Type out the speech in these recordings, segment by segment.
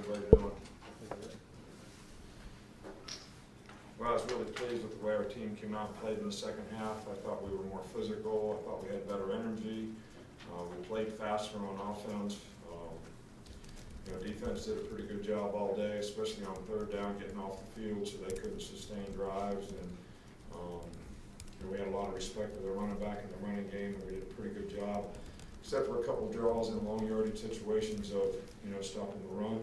everybody doing? Well, I was really pleased with the way our team came out and played in the second half. I thought we were more physical. I thought we had better energy. We played faster on offense. Defense did a pretty good job all day, especially on third down, getting off the field so they couldn't sustain drives. And we had a lot of respect for their running back in the running game, and we did a pretty good job, except for a couple of draws in long yardage situations of stopping the run.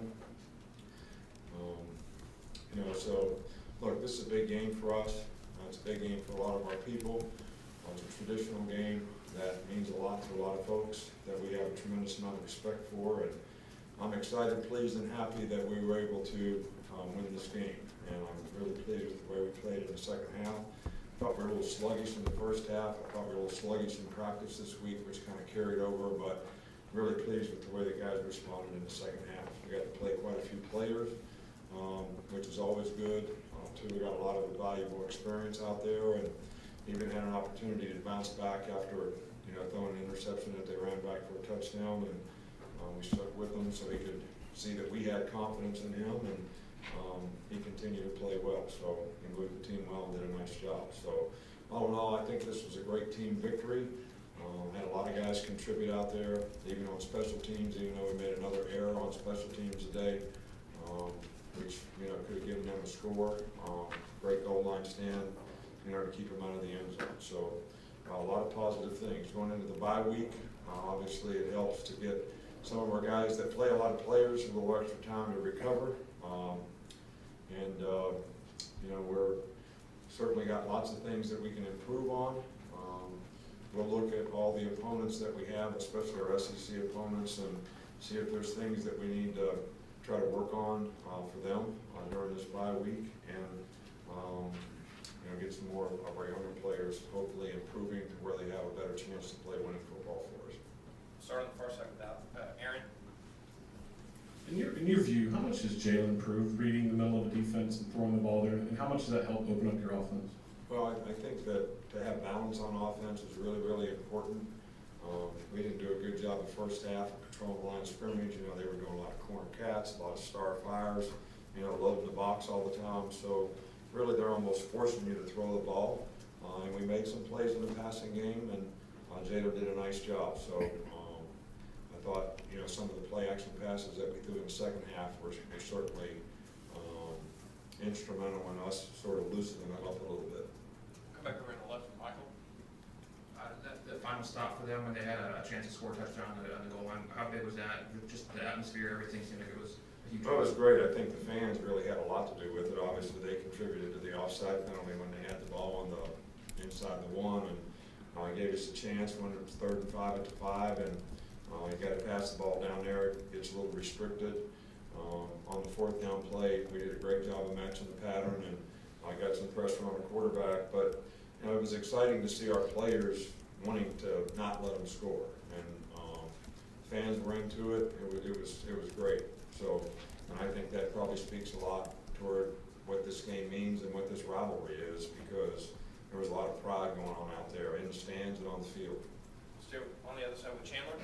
So look, this is a big game for us. It's a big game for a lot of our people. It's a traditional game that means a lot to a lot of folks that we have a tremendous amount of respect for, and I'm excited, pleased, and happy that we were able to win this game. And I'm really pleased with the way we played in the second half. I thought we were a little sluggish in the first half. I thought we were a little sluggish in practice this week, which kind of carried over, but really pleased with the way the guys responded in the second half. We got to play quite a few players, which is always good. We got a lot of valuable experience out there, and even had an opportunity to bounce back after throwing an interception that they ran back for a touchdown, and we stuck with him so he could see that we had confidence in him, and he continued to play well. So he moved the team well and did a nice job. So all in all, I think this was a great team victory. Had a lot of guys contribute out there, even on special teams, even though we made another error on special teams today, which could have given them a score. Great goal line stand, to keep them out of the end zone. So a lot of positive things going into the bye week. Obviously, it helps to get some of our guys that play a lot of players a little extra time to recover. We're certainly got lots of things that we can improve on. We'll look at all the opponents that we have, especially our SEC opponents, and see if there's things that we need to try to work on for them during this bye week, and get some more of our younger players hopefully improving to where they have a better chance to play winning football for us. Start on the far side with that. Aaron? In your view, how much has Jalen improved reading the middle of the defense and throwing the ball there, and how much does that help open up your offense? Well, I think that to have balance on offense is really, really important. We didn't do a good job the first half of controlling the line of scrimmage. They were doing a lot of corner cats, a lot of star fires, loading the box all the time. So really, they're almost forcing you to throw the ball. And we made some plays in the passing game, and Jada did a nice job. So I thought, some of the play action passes that we threw in the second half were certainly instrumental in us sort of loosening it up a little bit. Come back over to the left, Michael. The final stop for them when they had a chance to score a touchdown on the goal line, how big was that? Just the atmosphere, everything seemed like it was a huge. Well, it was great. I think the fans really had a lot to do with it. Obviously, they contributed to the offside penalty when they had the ball on the inside the one, and gave us a chance when it was 3rd and 5 at the 5, and you got to pass the ball down there. It gets a little restricted. On the 4th down play, we did a great job of matching the pattern, and I got some pressure on the quarterback. But it was exciting to see our players wanting to not let them score, and fans were into it. It was great. So, and I think that probably speaks a lot toward what this game means and what this rivalry is, because there was a lot of pride going on out there in the stands and on the field. Stu, on the other side with Chandler.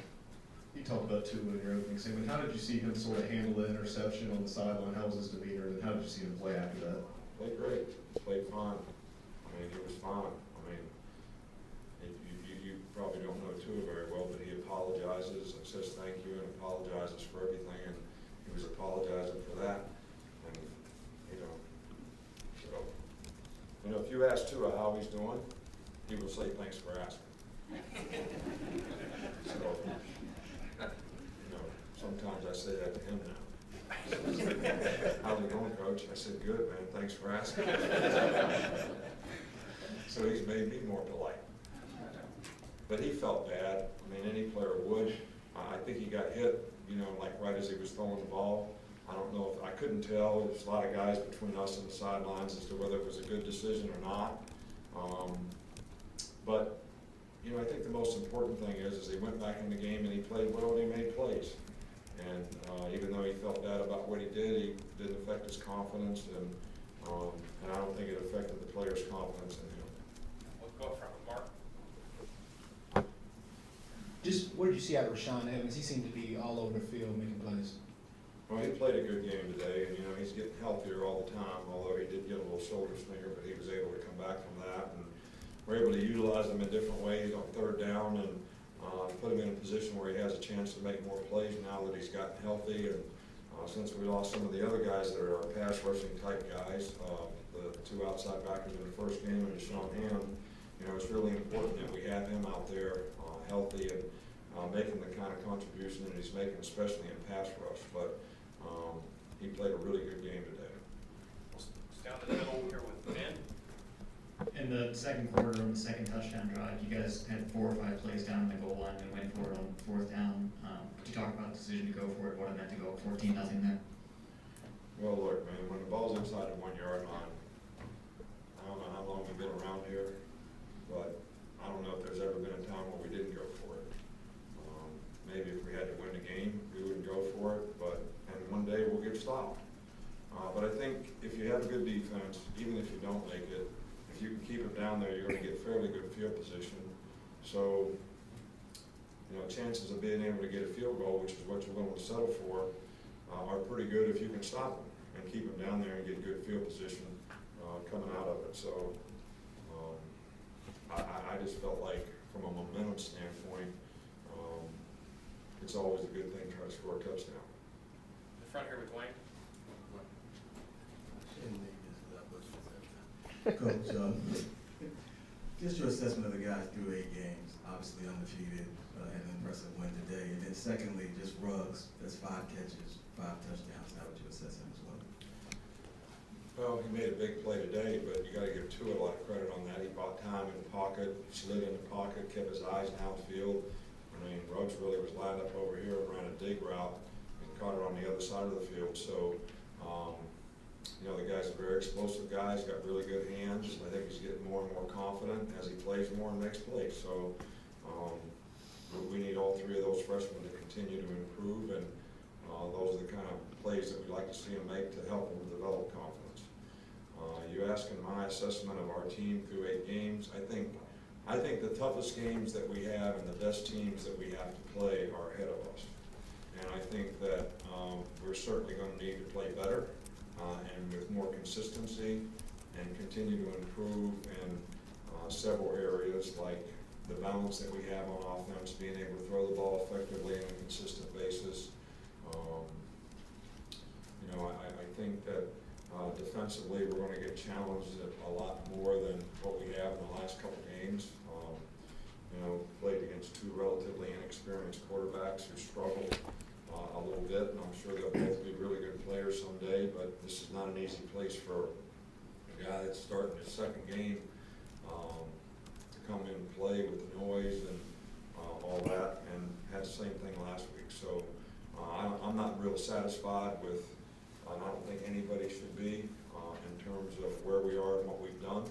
You talked about Tua in your opening statement. How did you see him sort of handle the interception on the sideline? How was his demeanor, and how did you see him play after that? Played great. Played fine. He was fine. You probably don't know Tua very well, but he apologizes and says thank you and apologizes for everything, and he was apologizing for that. And if you ask Tua how he's doing, he will say thanks for asking. So, sometimes I say that to him now. How's it going, Coach? I said, good, man. Thanks for asking. So he's made me more polite. But he felt bad. Any player would. I think he got hit, like right as he was throwing the ball. I don't know if I couldn't tell. There's a lot of guys between us and the sidelines as to whether it was a good decision or not. But I think the most important thing is he went back in the game and he played well and he made plays. And even though he felt bad about what he did, it didn't affect his confidence, and I don't think it affected the players' confidence in him. We'll go up front with Mark. Just what did you see out of Rashawn Evans? He seemed to be all over the field making plays. Well, played a good game today, and, you know, he's getting healthier all the time, although he did get a little shoulder stinger, but he was able to come back from that, and we're able to utilize him in different ways on third down, and put him in a position where he has a chance to make more plays now that he's gotten healthy, and since we lost some of the other guys that are our pass rushing type guys, the two outside backers in the first game and Deshaun Ham, you know, it's really important that we have him out there healthy and making the kind of contribution that he's making, especially in pass rush. But he played a really good game today. It's down the middle here with Ben. In the second quarter, on the second touchdown drive, you guys had 4 or 5 plays down the goal line and went for it on fourth down. Could you talk about the decision to go for it, what it meant to go 14-0 there? Well, look, man, when the ball's inside the 1 yard line, I don't know how long we've been around here, but I don't know if there's ever been a time where we didn't go for it. Maybe if we had to win the game, we wouldn't go for it, and one day we'll get stopped. But I think if you have a good defense, even if you don't make it, if you can keep it down there, you're going to get fairly good field position. So, you know, chances of being able to get a field goal, which is what you're willing to settle for, are pretty good if you can stop them and keep them down there and get good field position coming out of it. So I just felt like from a momentum standpoint, it's always a good thing to try to score a touchdown. In front here with Dwayne. Coach, just your assessment of the guys through 8 games, obviously undefeated, had an impressive win today. And then secondly, just Ruggs, that's 5 catches, 5 touchdowns. How would you assess him as well? Well, he made a big play today, but you got to give Tua a lot of credit on that. He bought time in the pocket, slid in the pocket, kept his eyes downfield. I mean, Ruggs really was lined up over here and ran a dig route and caught it on the other side of the field. So, you know, the guy's a very explosive guy. He's got really good hands. I think he's getting more and more confident as he plays more and makes plays. So, we need all 3 of those freshmen to continue to improve, and those are the kind of plays that we'd like to see him make to help him develop confidence. You asking my assessment of our team through 8 games, I think the toughest games that we have and the best teams that we have to play are ahead of us. And I think that we're certainly going to need to play better and with more consistency and continue to improve in several areas, like the balance that we have on offense, being able to throw the ball effectively on a consistent basis. You know, I think that defensively we're going to get challenged a lot more than what we have in the last couple games. You know, played against 2 relatively inexperienced quarterbacks who struggled a little bit, and I'm sure they'll both be really good players someday, but this is not an easy place for a guy that's starting his 2nd game to come in and play with the noise and all that, and had the same thing last week. So I'm not real satisfied with, I don't think anybody should be in terms of where we are and what we've done.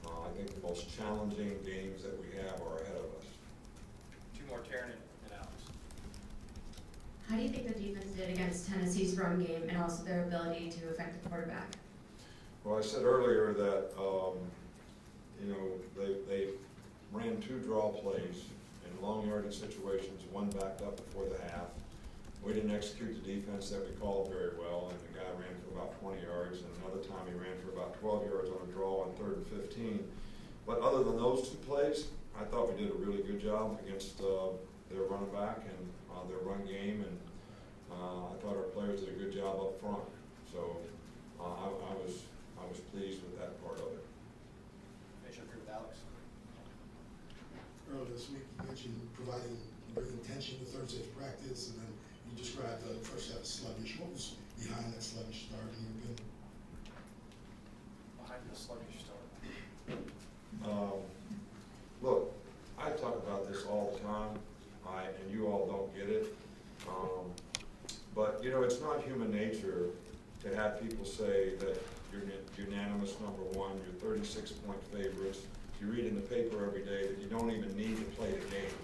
I think the most challenging games that we have are ahead of us. 2 more, Taryn and Alex. How do you think the defense did against Tennessee's run game and also their ability to affect the quarterback? Well, I said earlier that, you know, they ran 2 draw plays in long yardage situations, 1 backed up before the half. We didn't execute the defense that we called very well, and the guy ran for about 20 yards, and another time he ran for about 12 yards on a draw on 3rd and 15. But other than those 2 plays, I thought we did a really good job against their running back and their run game, and I thought our players did a good job up front. So I was pleased with that part of it. Finish up here with Alex. Earlier this week, you mentioned bringing tension to Thursday's practice, and then you described the first half as sluggish. What was behind that sluggish start, in your opinion? Behind the sluggish start. Look, I talk about this all the time, and you all don't get it. But, you know, it's not human nature to have people say that you're unanimous #1, you're 36-point favorites. You read in the paper every day that you don't even need to play the game.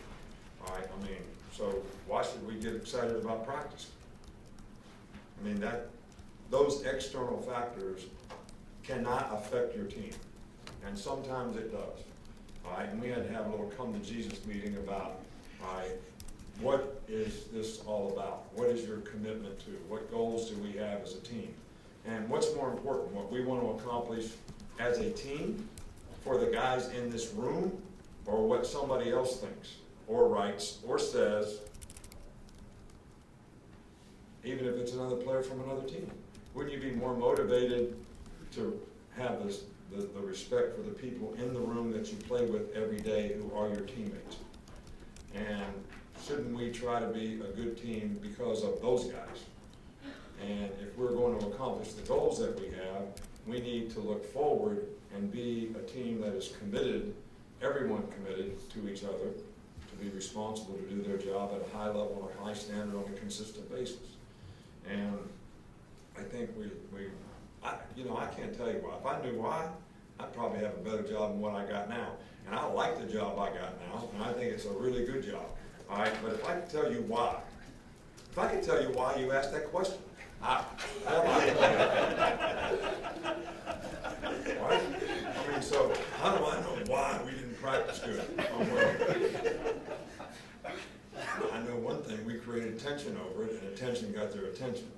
All right, I mean, so why should we get excited about practice? I mean, those external factors cannot affect your team, and sometimes it does. All right, and we had to have a little come to Jesus meeting about, all right, what is this all about? What is your commitment to? What goals do we have as a team? And what's more important, what we want to accomplish as a team for the guys in this room, or what somebody else thinks, or writes, or says, even if it's another player from another team? Wouldn't you be more motivated to have the respect for the people in the room that you play with every day who are your teammates? And shouldn't we try to be a good team because of those guys? And if we're going to accomplish the goals that we have, we need to look forward and be a team that is committed, everyone committed to each other, to be responsible to do their job at a high level, and a high standard on a consistent basis. And I think I can't tell you why. If I knew why, I'd probably have a better job than what I got now. And I like the job I got now, and I think it's a really good job. All right, but if I could tell you why, you asked that question, all right? I mean, so how do I know why we didn't practice good? I know one thing, we created tension over it, and attention got their attention.